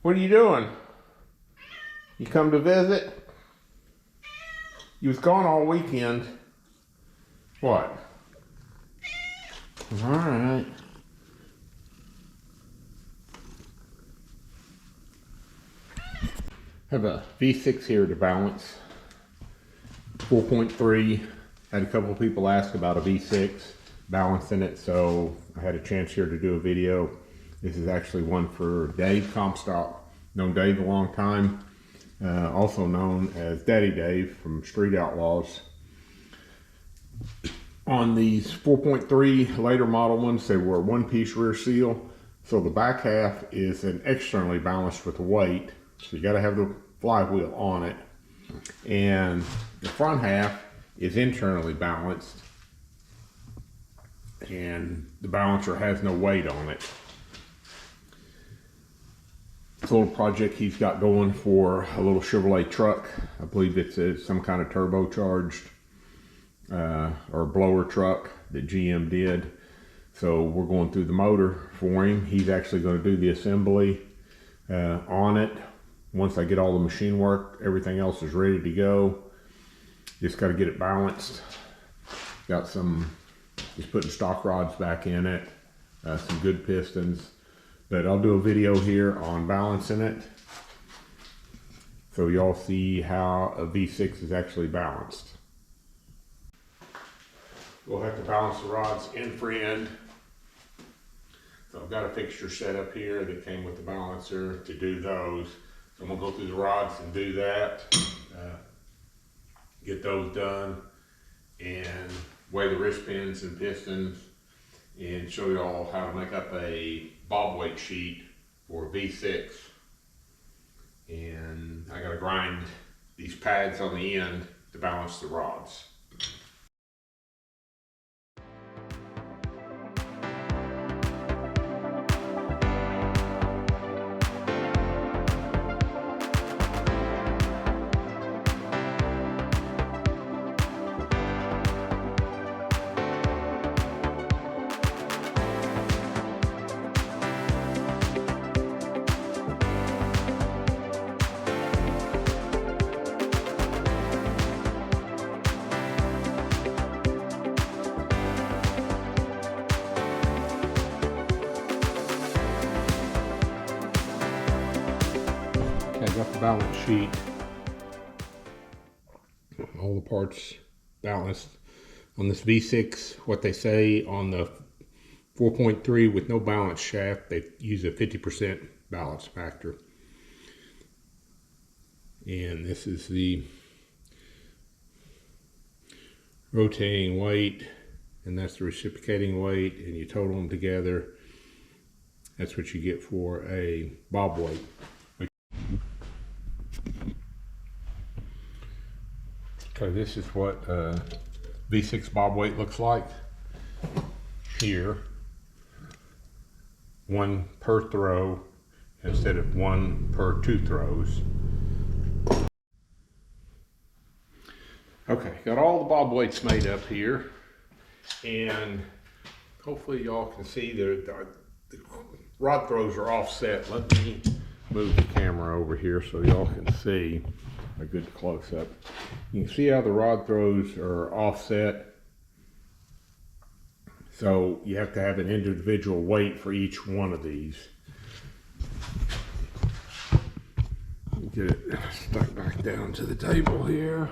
What are you doing? You come to visit? You was gone all weekend. What? All right. Have a V6 here to balance. 4.3. Had a couple of people ask about a V6 balancing it, so I had a chance here to do a video. This is actually one for Dave Comstock. Known Dave a long time. Also known as Daddy Dave from Street Outlaws. On these 4.3 later model ones, they were one-piece rear seal. So the back half is an externally balanced with the weight. So you got to have the flywheel on it. And the front half is internally balanced. And the balancer has no weight on it. It's a little project he's got going for a little Chevrolet truck. I believe it's some kind of turbocharged or blower truck that GM did. So we're going through the motor for him. He's actually going to do the assembly on it. Once I get all the machine work, everything else is ready to go. Just got to get it balanced. Got some, just putting stock rods back in it, some good pistons. But I'll do a video here on balancing it, so y'all see how a V6 is actually balanced. We'll have to balance the rods end for end. So I've got a fixture set up here that came with the balancer to do those. So I'm gonna go through the rods and do that, get those done, and weigh the wrist pins and pistons, and show y'all how to make up a bob weight sheet for a V6. And I gotta grind these pads on the end to balance the rods. I got the balance sheet, all the parts balanced. On this V6, what they say on the 4.3 with no balance shaft, they use a 50% balance factor. And this is the rotating weight, and that's the reciprocating weight, and you total them together. That's what you get for a bob weight. Okay, this is what V6 bob weight looks like here. One per throw instead of one per 2 throws. Okay, got all the bob weights made up here, and hopefully y'all can see the rod throws are offset. Let me move the camera over here so y'all can see a good close-up. You can see how the rod throws are offset. So you have to have an individual weight for each one of these. Get it stuck back down to the table here.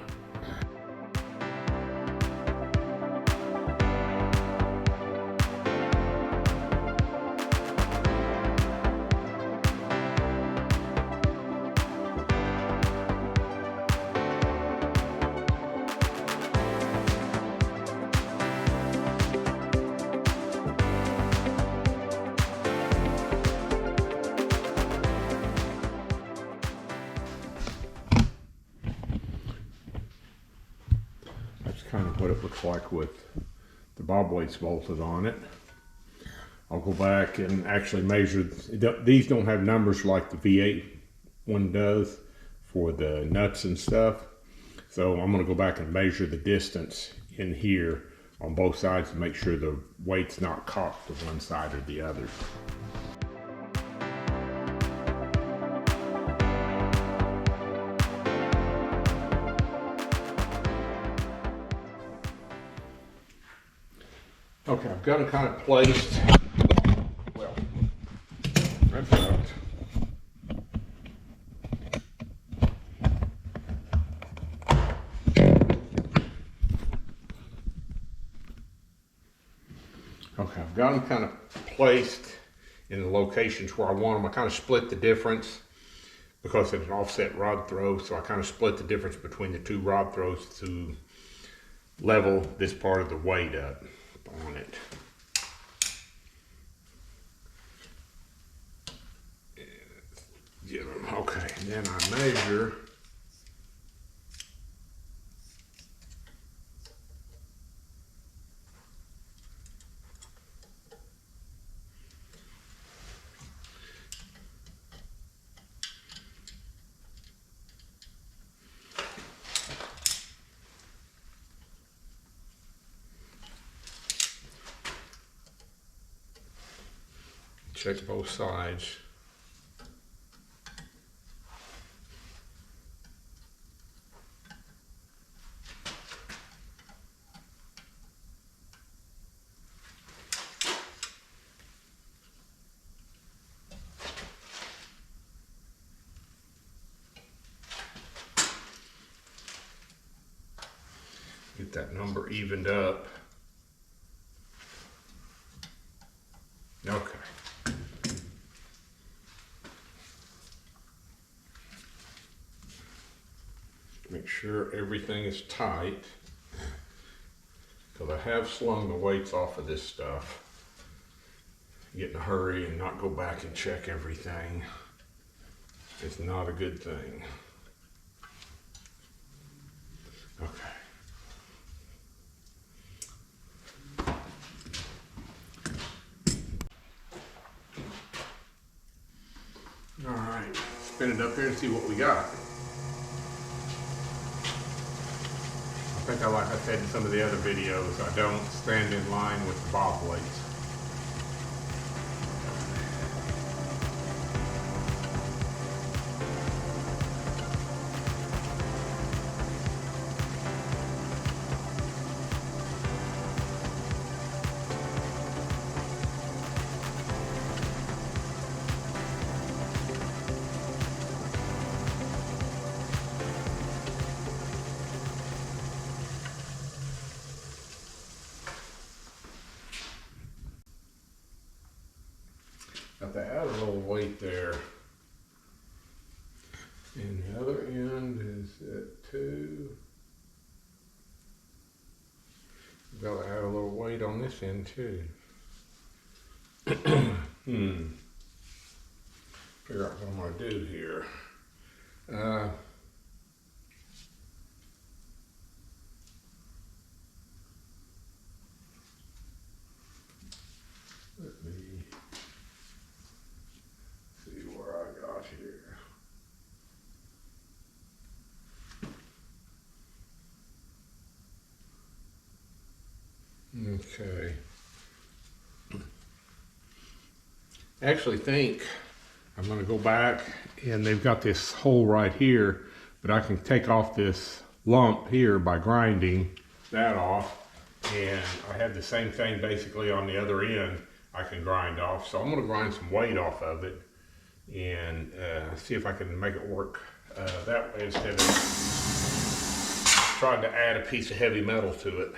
Kind of what it looks like with the bob weights bolted on it. I'll go back and actually measure. These don't have numbers like the V8 one does for the nuts and stuff. So I'm going to go back and measure the distance in here on both sides to make sure the weight's not cocked to one side or the other. Okay, I've got them kind of placed. Well, that's out. Okay, I've got them kind of placed in the locations where I want them. I kind of split the difference because it's an offset rod throw, so I kind of split the difference between the two rod throws to level this part of the weight up on it. Okay, then I measure. Check both sides. Get that number evened up. Okay. Make sure everything is tight, because I have slung the weights off of this stuff. Get in a hurry and not go back and check everything. It's not a good thing. Okay. All right, spin it up here and see what we got. I think like I said in some of the other videos, I don't stand in line with the bob weights. Got to add a little weight there. And the other end is at 2. Got to add a little weight on this end too. Figure out what I'm going to do here. Let me see where I got here. Okay. I actually think I'm going to go back, and they've got this hole right here, but I can take off this lump here by grinding that off, and I have the same thing basically on the other end I can grind off. So I'm going to grind some weight off of it and see if I can make it work that way instead of trying to add a piece of heavy metal to it.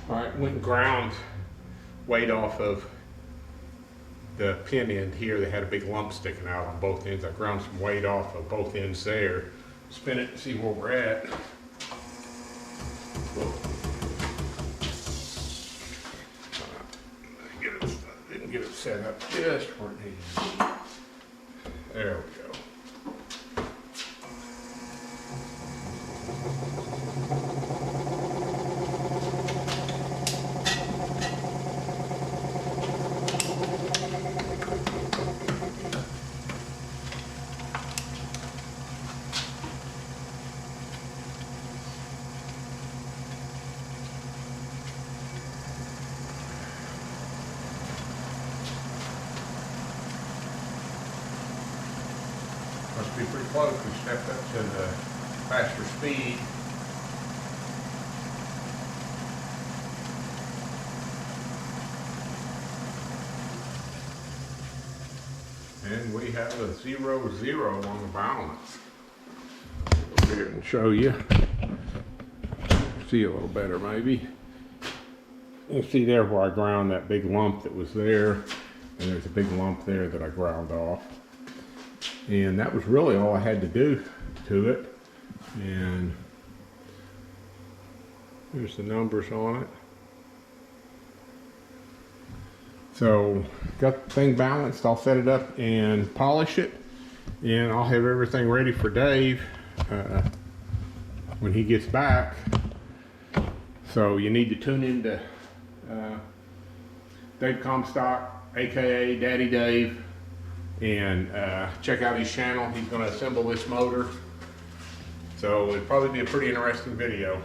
All right, went and ground weight off of the pin end here. They had a big lump sticking out on both ends. I ground some weight off of both ends there. Spin it and see where we're at. Didn't get it set up just where it needed to be. There we go. Must be pretty close. We stepped up to the faster speed. And we have a 0-0 on the balance. Over here and show you. See a little better maybe. You see there where I ground that big lump that was there, and there's a big lump there that I ground off. And that was really all I had to do to it. And here's the numbers on it. So got the thing balanced, I'll set it up and polish it, and I'll have everything ready for Dave when he gets back. So you need to tune into Dave Comstock, aka Daddy Dave, and check out his channel. He's going to assemble this motor, so it'll probably be a pretty interesting video.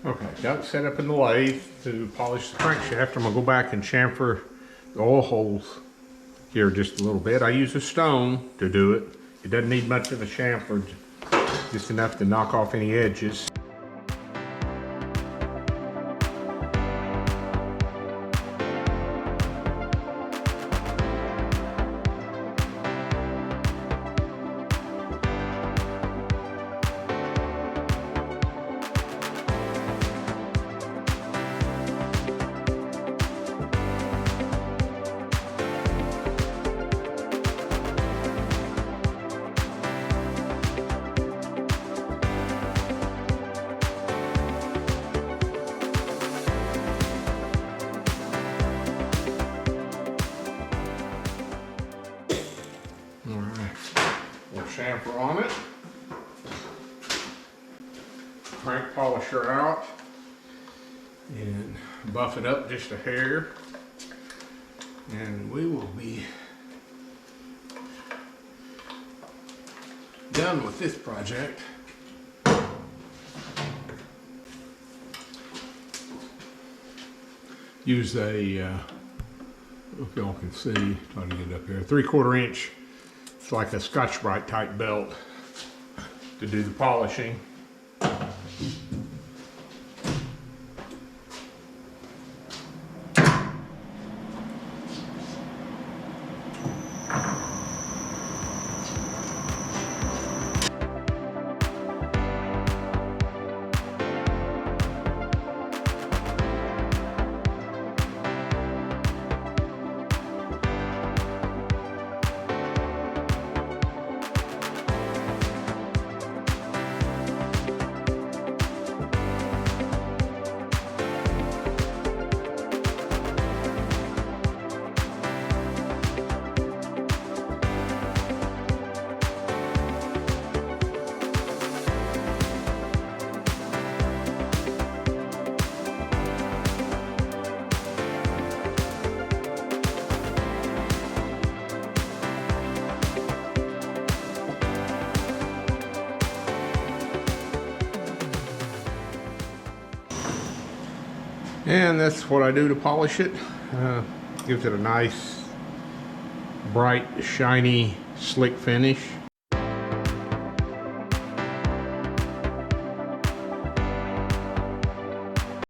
Okay, got it set up in the lathe to polish the crankshaft. I'm going to go back and chamfer the oil holes here just a little bit. I use a stone to do it. It doesn't need much of a chamfer, just enough to knock off any edges. Chamfer on it, crank polisher out, and buff it up just a hair, and we will be done with this project. Use a, I don't know if y'all can see, trying to get it up here, 3/4 inch. It's like a Scotch-Brite type belt to do the polishing. And that's what I do to polish it. Gives it a nice, bright, shiny, slick finish.